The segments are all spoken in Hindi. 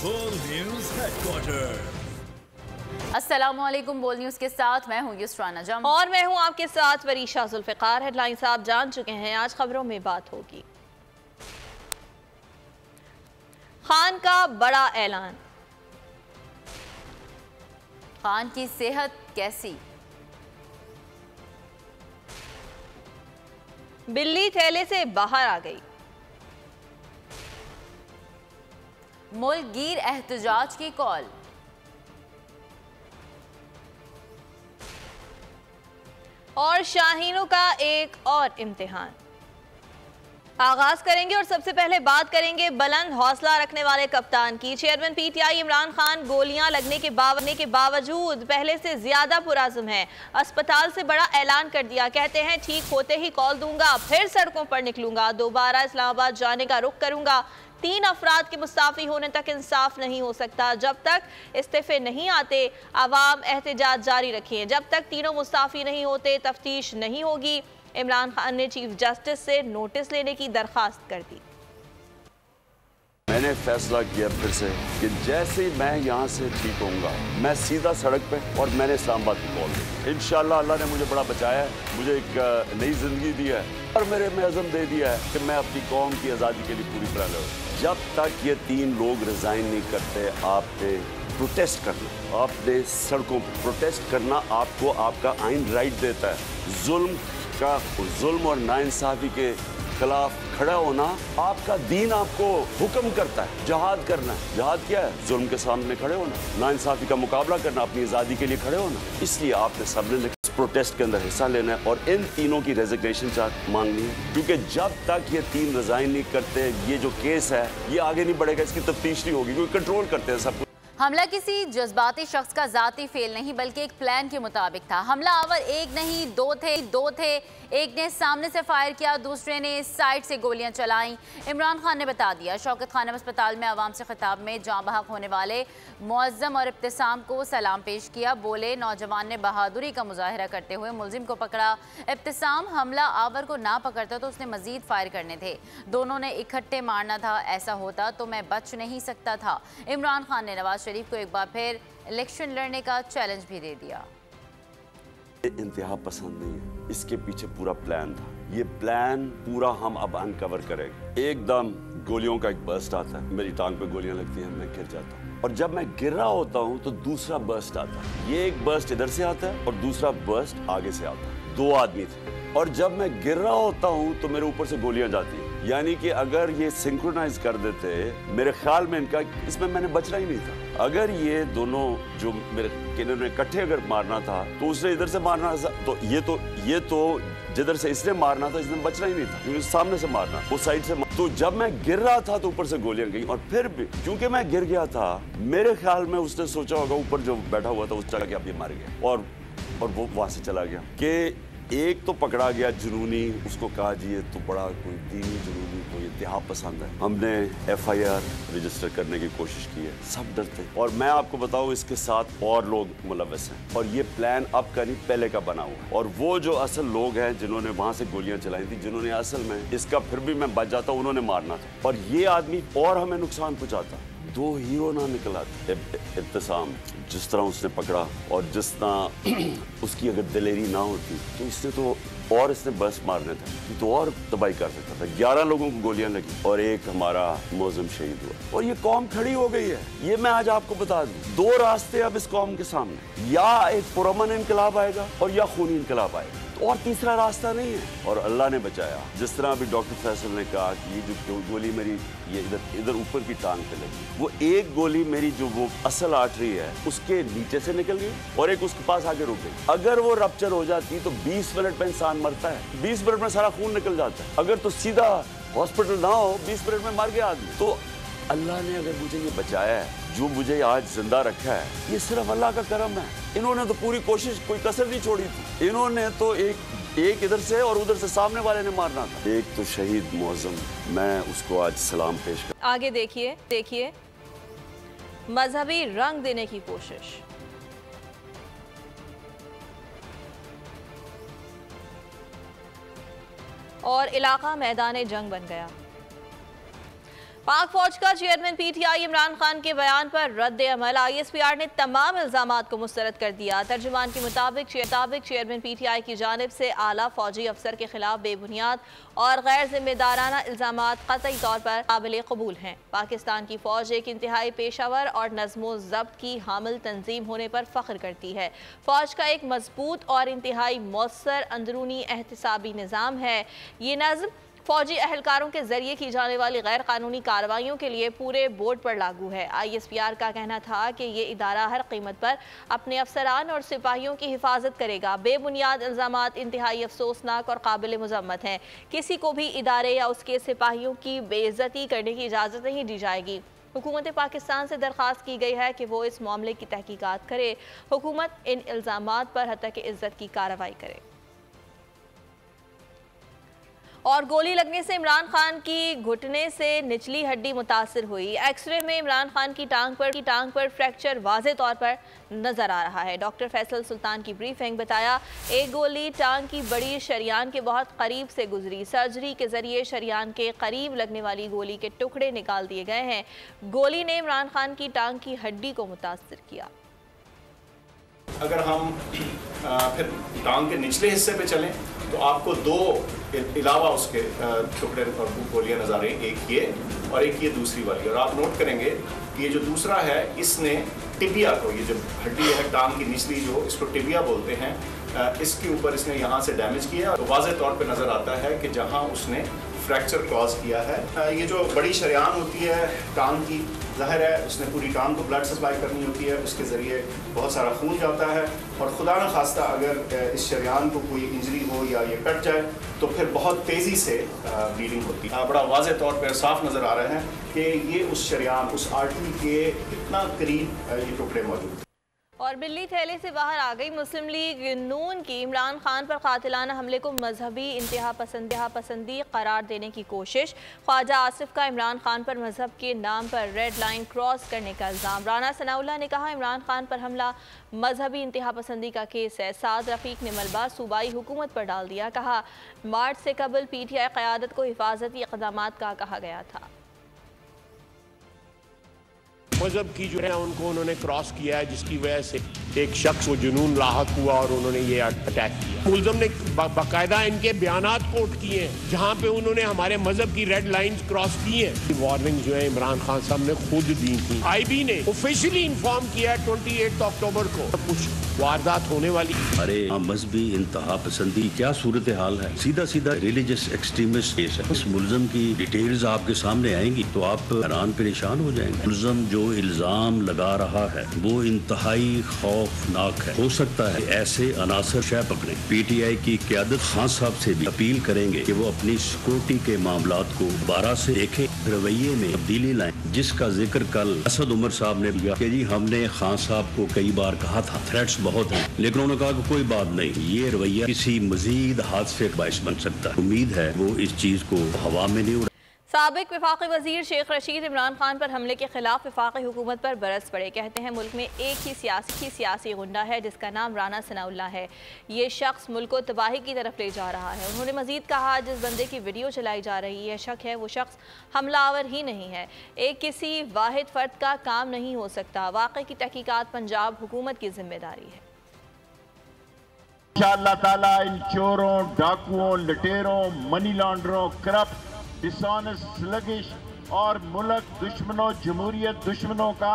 बोल न्यूज हेडक्वार्टर। अस्सलामुअलैकुम। बोल न्यूज के साथ मैं हूँ युसरा नजम और मैं हूँ आपके साथ वरीशा जुल्फिकार। हेडलाइंस आप जान चुके हैं, आज खबरों में बात होगी। खान का बड़ा ऐलान। खान की सेहत कैसी? बिल्ली थैले से बाहर आ गई। मुल्कगीर एहतजाज की कॉल। और शाहीनों का एक और इम्तिहान। आगाज करेंगे और सबसे पहले बात करेंगे बुलंद हौसला रखने वाले कप्तान की। चेयरमैन पीटीआई इमरान खान गोलियां लगने के बावजूद पहले से ज्यादा पुराज़्म है। अस्पताल से बड़ा ऐलान कर दिया। कहते हैं ठीक होते ही कॉल दूंगा, फिर सड़कों पर निकलूंगा, दोबारा इस्लामाबाद जाने का रुख करूंगा। 3 अफराद के मुस्ताफी होने तक इंसाफ नहीं हो सकता। जब तक इस्तीफे नहीं आते, आवाम एहतजाज जारी रखें। जब तक तीनों मुस्ताफी नहीं होते, तफ्तीश नहीं होगी। इमरान खान ने चीफ जस्टिस से नोटिस लेने की दरखास्त कर दी। मैंने फैसला किया फिर से कि जैसे ही मैं यहाँ से ठीक होऊंगा, मैं सीधा सड़क पे और मैंने इस्लामाबाद की कॉल दी। इंशाअल्लाह अल्लाह ने मुझे बड़ा बचाया है, मुझे एक नई जिंदगी दी है और मेरे में अज़म दे दिया है कि मैं अपनी कौम की आज़ादी के लिए पूरी तरह लड़ूं। जब तक ये 3 लोग रिजाइन नहीं करते, आपने प्रोटेस्ट करना, आपने सड़कों पर प्रोटेस्ट करना आपको आपका आइन राइट देता है। जुल्म और नाइंसाफी के खिलाफ खड़ा होना आपका दीन आपको हुक्म करता है। जहाद करना है। जहाद क्या है? जुल्म के सामने खड़े होना, नाइंसाफी का मुकाबला करना, अपनी आज़ादी के लिए खड़े होना। इसलिए आपने सबने प्रोटेस्ट के अंदर हिस्सा लेना है और इन तीनों की रेजिग्नेशन मांगनी है, क्योंकि जब तक ये 3 रिजाइन नहीं करते, ये जो केस है ये आगे नहीं बढ़ेगा, इसकी तफ्तीश नहीं होगी, क्योंकि कंट्रोल करते हैं सब कुछ। हमला किसी जज्बाती शख्स का जाती फेल नहीं बल्कि एक प्लान के मुताबिक था। हमला आवर एक नहीं दो थे। एक ने सामने से फायर किया, दूसरे ने साइड से गोलियां चलाईं। इमरान खान ने बता दिया। शौकत खानम अस्पताल में आवाम से खिताब में जाँ बहक होने वाले मुअज्जम और इब्तिसाम को सलाम पेश किया। बोले, नौजवान ने बहादुरी का मुजाहरा करते हुए मुलजिम को पकड़ा। इब्तिसाम हमला आवर को ना पकड़ता तो उसने मजीद फायर करने थे। दोनों ने इकट्ठे मारना था। ऐसा होता तो मैं बच नहीं सकता था। इमरान खान ने नवाज शरीफ को एक बार फिर इलेक्शन लड़ने का चैलेंज भी दे दिया। इंतहा पसंद नहीं है, इसके पीछे पूरा प्लान था। ये प्लान पूरा हम अब अनकवर करेंगे। एकदम गोलियों का एक बर्स्ट आता है, मेरी टांग पे गोलियां लगती हैं, मैं गिर जाता हूँ और जब मैं गिर रहा होता हूँ तो दूसरा बर्स्ट आता है। ये एक बर्स्ट इधर से आता है और दूसरा बर्स्ट आगे से आता है। 2 आदमी थे और जब मैं गिर रहा होता हूँ तो मेरे ऊपर से गोलियां जाती हैं। यानी कि अगर ये सिंक्रोनाइज कर देते, मेरे ख्याल में इनका इसमें मैंने बचना ही नहीं था। अगर ये दोनों जो मेरे इन्होंने इकट्ठे अगर मारना था तो उसने इधर से मारना था, तो ये तो जिधर से इसने मारना था इसने बचना ही नहीं था, क्योंकि सामने से मारना, उस साइड से तो जब मैं गिर रहा था तो ऊपर से गोलियां गई और फिर भी क्योंकि मैं गिर गया था, मेरे ख्याल में उसने सोचा होगा, ऊपर जो बैठा हुआ था उस जगह ये मार गया और वो वहां से चला गया। कि एक तो पकड़ा गया जुनूनी, उसको कहा जी ये तो बड़ा कोई दीनी जुनूनी को इंतहा पसंद है। हमने FIR रजिस्टर करने की कोशिश की है, सब डरते हैं। और मैं आपको बताऊं इसके साथ और लोग मुलव्वस हैं और ये प्लान अब का नहीं पहले का बना हुआ है। और वो जो असल लोग हैं जिन्होंने वहां से गोलियां चलाई थी, जिन्होंने असल में इसका फिर भी मैं बच जाता, उन्होंने मारना था और ये आदमी और हमें नुकसान पहुंचाता। 2 हीरो ना निकला। इब्तिसाम जिस तरह उसने पकड़ा और जिस तरह उसकी अगर दिलेरी ना होती तो इसने तो और इसने बस मारने थे तो और तबाही कर सकता था। 11 लोगों को गोलियां लगी और एक हमारा मुअज्जम शहीद हुआ और ये कौम खड़ी हो गई है। ये मैं आज आपको बता दूं, 2 रास्ते अब इस कौम के सामने, या एक पुरअमन इनकलाब आएगा और या खूनी इनकलाब आएगा, और तीसरा रास्ता नहीं है। और अल्लाह ने बचाया। जिस तरह अभी डॉक्टर फैसल ने कहा कि ये जो गोली मेरी ये इधर ऊपर की टांग पे लगी, वो एक गोली मेरी जो वो असल आर्टरी है उसके नीचे से निकल गई और एक उसके पास आगे रुक गई। अगर वो रप्चर हो जाती तो 20 मिनट में इंसान मरता है, 20 मिनट में सारा खून निकल जाता है। अगर तो सीधा हॉस्पिटल ना हो, 20 मिनट में मर गया आदमी। तो अल्लाह ने अगर मुझे ये बचाया है, जो मुझे आज जिंदा रखा है, ये सिर्फ अल्लाह का करम है। इन्होंने तो पूरी कोशिश, कोई कसर नहीं छोड़ी थी। इन्होंने तो एक इधर से और उधर से सामने वाले ने मारना था। एक तो शहीद मुअज्जम, मैं उसको आज सलाम पेश कर। आगे देखिए मजहबी रंग देने की कोशिश। और इलाका मैदान जंग बन गया। पाक फौज का चेयरमैन पीटीआई इमरान खान के बयान पर रद्द अमल। आईएसपीआर ने तमाम इल्जामात को मुस्तरद कर दिया। तर्जुमान के मुताबिक चेयरमैन पीटीआई की जानिब से आला फौजी अफसर के खिलाफ बेबुनियाद और गैर जिम्मेदाराना इल्जामात कतई तौर पर काबिल कबूल हैं। पाकिस्तान की फौज एक इंतहाई पेशावर और नज़्मो ज़ब्त की हामिल तंजीम होने पर फ़ख्र करती है। फौज का एक मजबूत और इंतहाई मौसर अंदरूनी एहतसाबी निज़ाम है। ये नज़्म फौजी अहलकारों के जरिए की जाने वाली गैर कानूनी कार्रवाइयों के लिए पूरे बोर्ड पर लागू है। आईएसपीआर का कहना था कि ये इदारा हर कीमत पर अपने अफसरान और सिपाहियों की हिफाजत करेगा। बेबुनियाद इल्जामात इंतहाई अफसोसनाक और काबिल मुज़म्मत हैं। किसी को भी इदारे या उसके सिपाहियों की बेइज्जती करने की इजाज़त नहीं दी जाएगी। हुकूमत पाकिस्तान से दरख्वास्त की गई है कि वो इस मामले की तहकीकात करे। हुकूमत इन इल्जामात पर हत्या की इज्जत की कार्रवाई करे। और गोली लगने से इमरान खान की घुटने से निचली हड्डी मुतासिर हुई। एक्सरे में इमरान खान की टांग पर फ्रैक्चर वाज़े तौर पर नजर आ रहा है। डॉक्टर फैसल सुल्तान की ब्रीफिंग बताया, एक गोली टांग की बड़ी शरियान के बहुत करीब से गुजरी। सर्जरी के जरिए शरियान के करीब लगने वाली गोली के टुकड़े निकाल दिए गए हैं। गोली ने इमरान खान की टांग की हड्डी को मुतासिर किया। अगर हम फिर टांग के निचले हिस्से पे चलें तो आपको दो अलावा उसके टुकड़े और गोलियां नजर आ रही हैं, एक ये और एक ये दूसरी वाली। और आप नोट करेंगे कि ये जो दूसरा है इसने टिबिया को, ये जो हड्डी है टांग की निचली जो इसको टिबिया बोलते हैं, इसके ऊपर इसने यहाँ से डैमेज किया। तो वाज़े तौर पे नज़र आता है कि जहाँ उसने फ्रैक्चर कॉज किया है। ये जो बड़ी शरियान होती है टांग की, ज़ाहिर है उसने पूरी टांग को ब्लड सप्लाई करनी होती है, उसके ज़रिए बहुत सारा खून जाता है और खुदा न खास्ता अगर इस शरियान को कोई इंजरी हो या ये कट जाए तो फिर बहुत तेज़ी से ब्लीडिंग होती है। बड़ा वाज़े तौर पर साफ नज़र आ रहा है कि ये उस शरियान, उस आर्टरी के इतना करीब ये टुकड़े मौजूद हैं। और बिल्ली थैले से बाहर आ गई। मुस्लिम लीग नून की इमरान खान पर कातिलाना हमले को मजहबी इंतहा पसंदी करार देने की कोशिश। ख्वाजा आसिफ का इमरान खान पर मजहब के नाम पर रेड लाइन क्रॉस करने का इल्ज़ाम। राना सनाउल्लाह ने कहा, इमरान खान पर हमला मजहबी इंतहा पसंदी का केस है। साद रफ़ीक ने मलबा सूबाई हुकूमत पर डाल दिया। कहा, मार्च से कबल पीटीआई क़यादत को हिफाजती इक़दामात का कहा गया था। मजहब की जो है उनको उन्होंने क्रॉस किया है, जिसकी वजह से एक शख्स को जुनून लाहक हुआ और उन्होंने ये अटैक किया। मुलज़म ने बाकायदा इनके बयानात कोट किए हैं जहाँ पे उन्होंने हमारे मजहब की रेड लाइंस क्रॉस की हैं। वार्निंग जो है इमरान खान साहब ने खुद दी थी। आईबी ने ऑफिशियली इन्फॉर्म किया है 28 अक्टूबर को कुछ वारदात होने वाली। अरे मजहबी इंतहा पसंदी क्या सूरत हाल है। सीधा रिलीजियस एक्सट्रीमिस्ट केस है। इस मुलज़म की डिटेल्स आपके सामने आएंगी तो आप हैरान परेशान हो जाएंगे। मुलज़म जो इल्जाम लगा रहा है वो इंतहाई खौफनाक है। हो सकता है ऐसे अनासर शह पकड़े। पीटीआई की क़यादत खान साहब से भी अपील करेंगे कि वो अपनी सिक्योरिटी के मामलात को दोबारा से देखें, रवैये में तब्दीली लाएं, जिसका जिक्र कल असद उमर साहब ने किया कि जी हमने खान साहब को कई बार कहा था थ्रेट्स बहुत हैं, लेकिन उन्होंने कहा कि कोई बात नहीं, ये रवैया किसी मजीद हादसे का बायस बन सकता है। उम्मीद है वो इस चीज को हवा में नहीं उड़ा। साबिक वफाकी वजीर शेख रशीद इमरान खान पर हमले के खिलाफ वफाकी हुकूमत पर बरस पड़े। कहते हैं मुल्क में एक ही सियासी गुंडा है जिसका नाम राना सनाउल्लाह है। ये शख्स मुल्क को तबाही की तरफ ले जा रहा है। उन्होंने मजीद कहा, जिस बंदे की वीडियो चलाई जा रही है शक है वो शख्स हमलावर ही नहीं है। एक किसी वाहिद फर्द का काम नहीं हो सकता। वाक़े की तहकीकात पंजाब हुकूमत की जिम्मेदारी है। इंशाअल्लाह ताला इन चोरों, डाकुओं, लुटेरों, मनी लॉन्डरों, करप्ट, डिसऑनेस्ट, स्लगिश और मुल्क दुश्मनों, जमहूरियत दुश्मनों का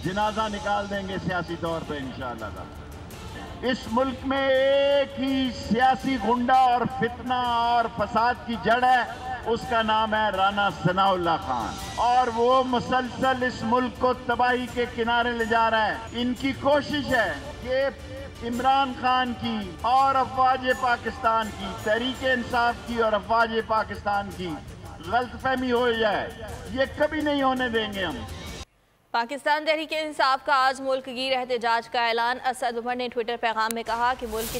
जनाजा निकाल देंगे सियासी तौर पे इंशाअल्लाह ताला। इस मुल्क में एक ही सियासी गुंडा और फितना और फसाद की जड़ है, उसका नाम है राना सनाउल्लाह खान और वो मुसलसल इस मुल्क को तबाही के किनारे ले जा रहा है। इनकी कोशिश है कि इमरान खान की और अफवाज पाकिस्तान की, तहरीक इंसाफ की और अफवाज पाकिस्तान की गलतफहमी हो जाए, ये कभी नहीं होने देंगे हम। पाकिस्तान तहरीक इंसाफ का आज मुल्क गिर एहतजाज का ऐलान। असद उमर ने ट्विटर पैगाम में कहा कि मुल्क के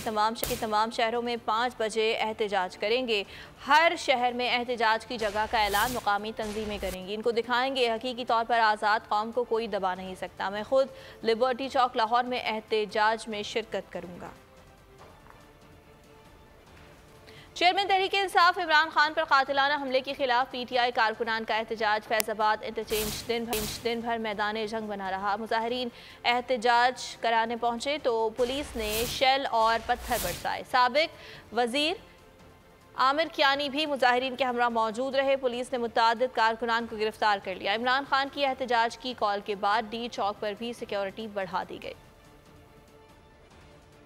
तमाम शहरों में 5 बजे एहतजाज करेंगे। हर शहर में एहतजाज की जगह का ऐलान मुकामी तंजीमें करेंगी। इनको दिखाएंगे हकीकी तौर पर आज़ाद कौम को कोई दबा नहीं सकता। मैं खुद लिबर्टी चौक लाहौर में एहतजाज में शिरकत करूँगा। चेयरमैन तहरीक इंसाफ इमरान खान पर कातिलाना हमले के खिलाफ PTI कारकुनान का एहतजाज फैजाबाद इंटरचेंज दिन भर मैदान जंग बना रहा। मुजाहिरीन एहतजाज कराने पहुंचे तो पुलिस ने शेल और पत्थर बरसाए। साबिक वजीर आमिर कियानी भी मुजाहिरीन के हमरा मौजूद रहे। पुलिस ने मुतादिद कारकुनान को गिरफ्तार कर लिया। इमरान खान की एहतजाज की कॉल के बाद D चौक पर भी सिक्योरिटी बढ़ा दी गई।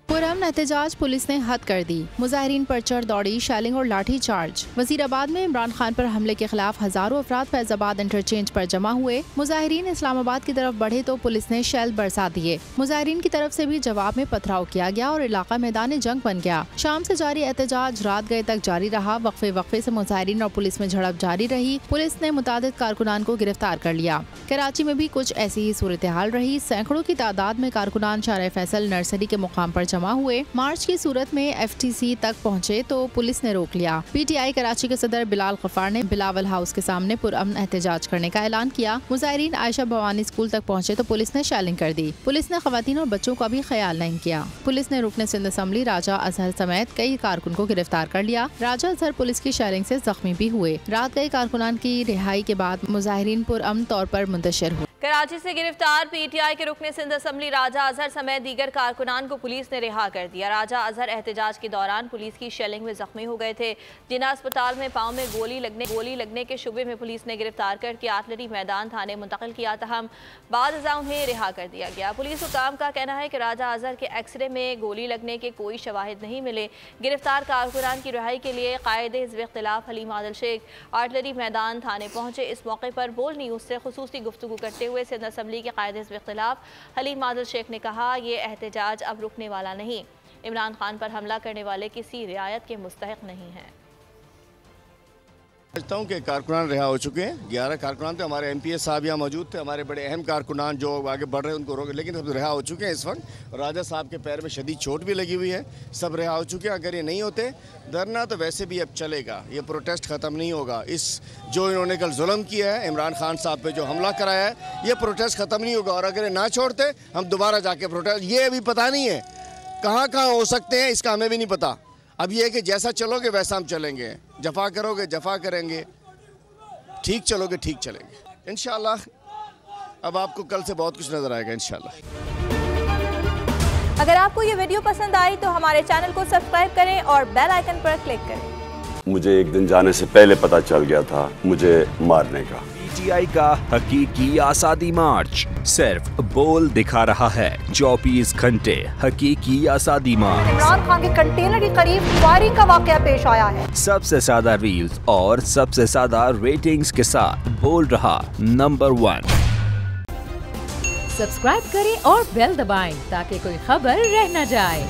पुरअमन एहतजाज पुलिस ने हद कर दी। मुजाहिरीन पर चढ़ दौड़ी, शैलिंग और लाठी चार्ज। वजीराबाद में इमरान खान पर हमले के खिलाफ हजारों अफराद फैजाबाद इंटरचेंज पर जमा हुए। मुजाहिरीन इस्लामाबाद की तरफ बढ़े तो पुलिस ने शेल बरसा दिए। मुजाहिरीन की तरफ से भी जवाब में पथराव किया गया और इलाका मैदान जंग बन गया। शाम से जारी एहतजाज रात गए तक जारी रहा। वक्फे से मुजाहिरीन और पुलिस में झड़प जारी रही। पुलिस ने मुतादिद कारकुनान को गिरफ्तार कर लिया। कराची में भी कुछ ऐसी ही सूरत हाल रही। सैकड़ों की तादाद में कारकुनान शारे फैसल नर्सरी के मुकाम पर जमा हुए। मार्च की सूरत में FTC तक पहुंचे तो पुलिस ने रोक लिया। PTI कराची के सदर बिलाल गफ्फार ने बिलावल हाउस के सामने पुरअमन एहतजाज करने का ऐलान किया। मुजाहिरीन आयशा भवानी स्कूल तक पहुंचे तो पुलिस ने शेलिंग कर दी। पुलिस ने खवातीन और बच्चों का भी ख्याल नहीं किया। पुलिस ने रुकने सिंध असम्बली राजा अजहर समेत कई कारकुन को गिरफ्तार कर लिया। राजा अजहर पुलिस की शेलिंग से जख्मी भी हुए। रात गए कारकुनान की रिहाई के बाद मुजाहिरीन पुरअमन तौर पर मुंतशिर हुए। कराची से गिरफ्तार PTI के रुकने सिंध असम्बली राजा अजहर समेत दीगर कारकुनान को पुलिस ने रिहा कर दिया। राजा अजहर एहतजाज के दौरान पुलिस की शेलिंग में जख्मी हो गए थे, जिन्हें अस्पताल में पाँव में गोली लगने के शुबे में पुलिस ने गिरफ्तार करके आर्टिलरी मैदान थाने मुंतकिल किया। तहम बाद उन्हें रिहा कर दिया गया। पुलिस हुकाम का कहना है कि राजा अजहर के एक्सरे में गोली लगने के कोई शवाहिद नहीं मिले। गिरफ्तार कारकुनान की रिहाई के लिए कायद हिज़्ब इख्तिलाफ हलीम आदिल शेख आर्टिलरी मैदान थाने पहुंचे। इस मौके पर बोल न्यूज़ से खुसूसी गुफ्तगू करते हुए सिंध असम्बली के कायद हिज़्ब इख्तिलाफ हलीम आदिल शेख ने कहा, ये एहतजाज अब रुकने वाला नहीं। इमरान खान पर हमला करने वाले किसी रियायत के मुस्तहिक नहीं हैं। समझता हूँ कि कारकुनान रिहा हो चुके हैं। 11 कारकुनान थे, हमारे MPS साहब यहाँ मौजूद थे, हमारे बड़े अहम कारकुनान जो आगे बढ़ रहे हैं उनको रोके, लेकिन सब रिहा हो चुके हैं इस वक्त। राजा साहब के पैर में शदीद चोट भी लगी हुई है, सब रिहा हो चुके हैं। अगर ये नहीं होते, धरना तो वैसे भी अब चलेगा, ये प्रोटेस्ट ख़त्म नहीं होगा। इस जो इन्होंने कल जुल्म किया है इमरान खान साहब पे, जो हमला कराया है, ये प्रोटेस्ट ख़त्म नहीं होगा। और अगर ये ना छोड़ते हम दोबारा जाके प्रोटेस्ट, ये अभी पता नहीं है कहाँ हो सकते हैं, इसका हमें भी नहीं पता। अब ये है कि जैसा चलोगे वैसा हम चलेंगे, जफा करोगे जफा करेंगे, ठीक चलोगे ठीक चलेंगे इंशाल्लाह। अब आपको कल से बहुत कुछ नजर आएगा इंशाल्लाह। अगर आपको ये वीडियो पसंद आई तो हमारे चैनल को सब्सक्राइब करें और बेल आइकन पर क्लिक करें। मुझे एक दिन जाने से पहले पता चल गया था मुझे मारने का। PTI का हकीकी आज़ादी मार्च सिर्फ बोल दिखा रहा है। 24 घंटे हकीकी आज़ादी मार्च। इमरान खान के कंटेनर के करीब फायरिंग का वाकया पेश आया है। सबसे ज्यादा रील्स और सबसे ज्यादा रेटिंग्स के साथ बोल रहा नंबर 1। सब्सक्राइब करें और बेल दबाएं ताकि कोई खबर रह न जाए।